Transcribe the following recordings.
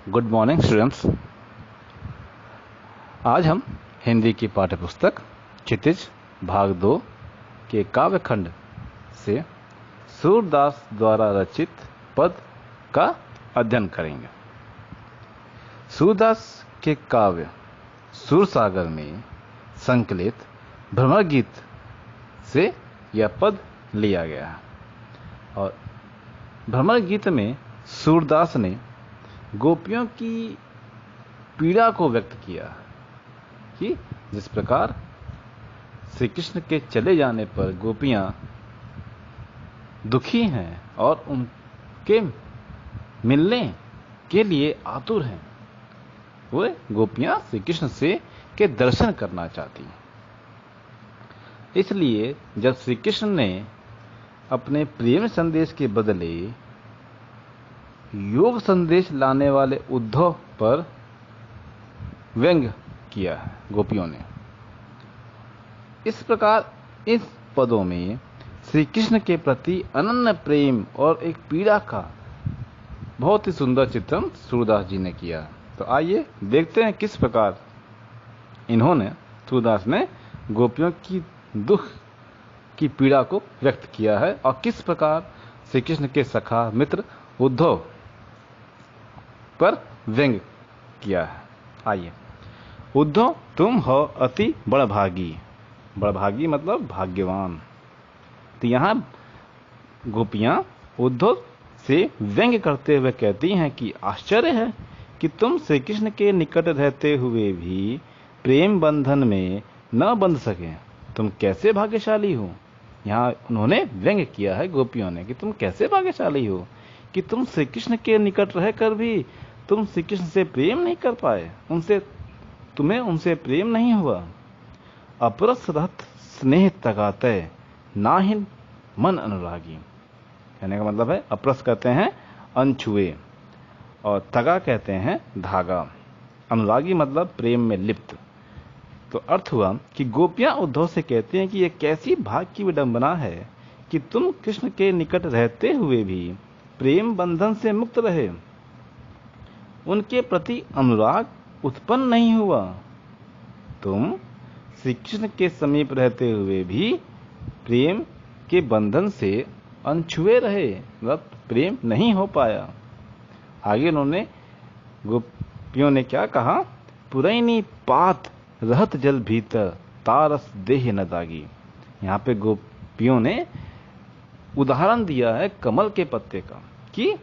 Good morning students. आज हम हिंदी की पाठ्यपुस्तक क्षितिज भाग 2 के काव्यखंड से सूरदास द्वारा रचित पद का अध्ययन करेंगे। सूरदास के काव्य सूरसागर में संकलित भ्रमर गीत से यह पद लिया गया है और भ्रमर गीत में सूरदास ने गोपियों की पीड़ा को व्यक्त किया कि जिस प्रकार श्री कृष्ण के चले जाने पर गोपियां दुखी हैं और उनके मिलने के लिए आतुर हैं। वे गोपियां श्री कृष्ण से के दर्शन करना चाहती हैं। इसलिए जब श्री कृष्ण ने अपने प्रेम संदेश के बदले योग संदेश लाने वाले उद्धव पर व्यंग्य किया है गोपियों ने। इस प्रकार इस पदों में श्री कृष्ण के प्रति अनन्य प्रेम और एक पीड़ा का बहुत ही सुंदर चित्रण सूरदास जी ने किया। तो आइए देखते हैं किस प्रकार सूरदास ने गोपियों की दुख की पीड़ा को व्यक्त किया है और किस प्रकार श्री कृष्ण के सखा मित्र उद्धव पर व्यंग्य किया है। आइए। उद्धव तुम हो अति बड़भागी। बड़भागी मतलब भाग्यवान। तो यहाँ गोपियां उद्धव से व्यंग्य करते हुए कहती हैं कि आश्चर्य है कि तुम श्री कृष्ण के निकट रहते हुए भी प्रेम बंधन में न बंध सके। तुम कैसे भाग्यशाली हो। यहाँ उन्होंने व्यंग्य किया है गोपियों ने कि तुम कैसे भाग्यशाली हो कि तुम श्री कृष्ण के निकट रहकर भी तुम श्री कृष्ण से प्रेम नहीं कर पाए, तुम्हें उनसे प्रेम नहीं हुआ। अपरस रहत स्नेह तगाते नाहिन मन अनुरागी। कहने का मतलब है अपरस कहते हैं अनछुए और तगा कहते हैं धागा। अनुरागी मतलब प्रेम में लिप्त। तो अर्थ हुआ कि गोपियां उद्धव से कहती हैं कि यह कैसी भाग्य की विडंबना है कि तुम कृष्ण के निकट रहते हुए भी प्रेम बंधन से मुक्त रहे, उनके प्रति अनुराग उत्पन्न नहीं हुआ। तुम श्री कृष्ण के समीप रहते हुए भी प्रेम के बंधन से अनछुए रहे, मतलब प्रेम नहीं हो पाया। आगे उन्होंने गोपियों ने क्या कहा, पुरैनी पात रहत जल भीतर तारस देह न दागी। यहाँ पे गोपियों ने उदाहरण दिया है कमल के पत्ते का कि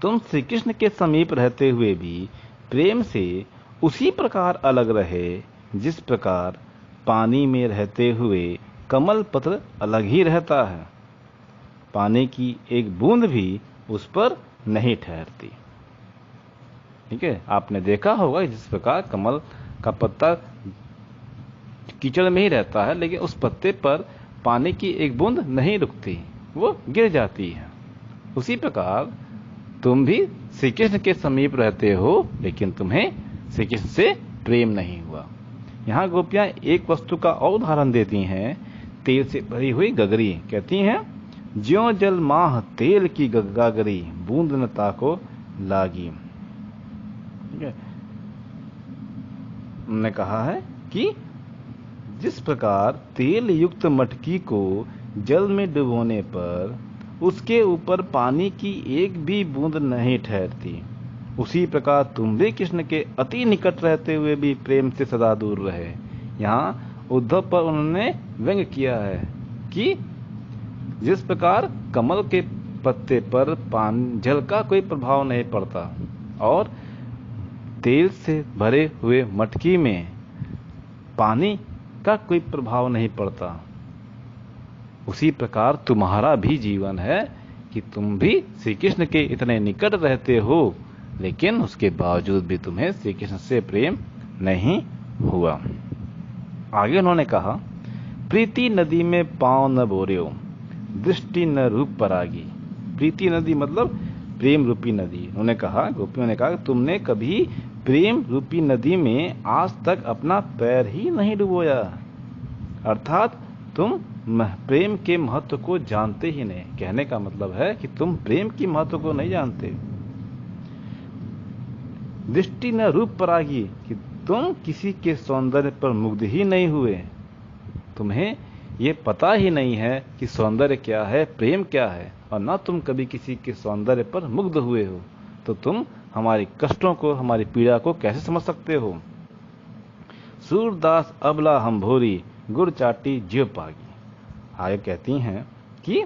तुम श्री कृष्ण के समीप रहते हुए भी प्रेम से उसी प्रकार अलग रहे जिस प्रकार पानी में रहते हुए कमल पत्र अलग ही रहता है। पानी की एक बूंद भी उस पर नहीं ठहरती। ठीक है, आपने देखा होगा जिस प्रकार कमल का पत्ता कीचड़ में ही रहता है लेकिन उस पत्ते पर पानी की एक बूंद नहीं रुकती, वो गिर जाती है। उसी प्रकार तुम भी श्री कृष्ण के समीप रहते हो लेकिन तुम्हें श्री कृष्ण से प्रेम नहीं हुआ। यहाँ गोपियां एक वस्तु का और उदाहरण देती हैं, तेल से भरी हुई गगरी। कहती हैं ज्यों जल माह तेल की गागरी बूंद न ताको लागी। उन्होंने कहा है कि जिस प्रकार तेल युक्त मटकी को जल में डुबोने पर उसके ऊपर पानी की एक भी बूंद नहीं ठहरती, उसी प्रकार तुम भी कृष्ण के अति निकट रहते हुए भी प्रेम से सदा दूर रहे। यहाँ उद्धव पर उन्होंने व्यंग्य किया है कि जिस प्रकार कमल के पत्ते पर जल का कोई प्रभाव नहीं पड़ता और तेल से भरे हुए मटकी में पानी का कोई प्रभाव नहीं पड़ता, उसी प्रकार तुम्हारा भी जीवन है कि तुम भी श्री कृष्ण के इतने निकट रहते हो लेकिन उसके बावजूद भी तुम्हें श्री कृष्ण से प्रेम नहीं हुआ। आगे उन्होंने कहा प्रीति नदी में पांव न बोर्यो दृष्टि न रूप परागी। प्रीति नदी मतलब प्रेम रूपी नदी। उन्होंने कहा, गोपियों ने कहा तुमने कभी प्रेम रूपी नदी में आज तक अपना पैर ही नहीं डुबोया, अर्थात तुम प्रेम के महत्व को जानते ही नहीं। कहने का मतलब है कि तुम प्रेम की महत्व को नहीं जानते। दृष्टि न रूप परागी, कि तुम किसी के सौंदर्य पर मुग्ध ही नहीं हुए, तुम्हें ये पता ही नहीं है कि सौंदर्य क्या है, प्रेम क्या है, और ना तुम कभी किसी के सौंदर्य पर मुग्ध हुए हो, तो तुम हमारी कष्टों को, हमारी पीड़ा को कैसे समझ सकते हो। सूरदास अबला हम भोरी, गुड़ चाटी जीव पागी। आगे कहती हैं कि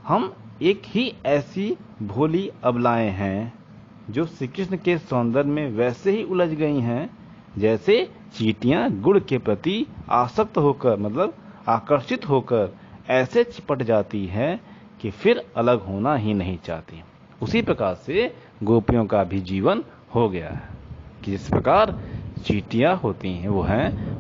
हम एक ही ऐसी भोली अबलाएं हैं जो श्री कृष्ण के सौंदर्य में वैसे ही उलझ गई हैं जैसे चींटियां गुड़ के प्रति आसक्त होकर, मतलब आकर्षित होकर ऐसे चिपट जाती हैं कि फिर अलग होना ही नहीं चाहती। उसी प्रकार से गोपियों का भी जीवन हो गया है कि जिस प्रकार चींटियां होती हैं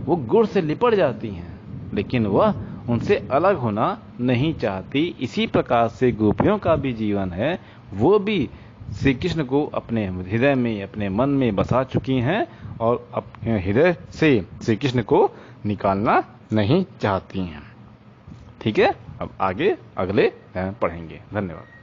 वो गुड़ से लिपट जाती हैं, लेकिन वह उनसे अलग होना नहीं चाहती। इसी प्रकार से गोपियों का भी जीवन है, वो भी श्री कृष्ण को अपने हृदय में, अपने मन में बसा चुकी हैं और अपने हृदय से श्री कृष्ण को निकालना नहीं चाहती हैं। ठीक है, अब आगे अगले पढ़ेंगे। धन्यवाद।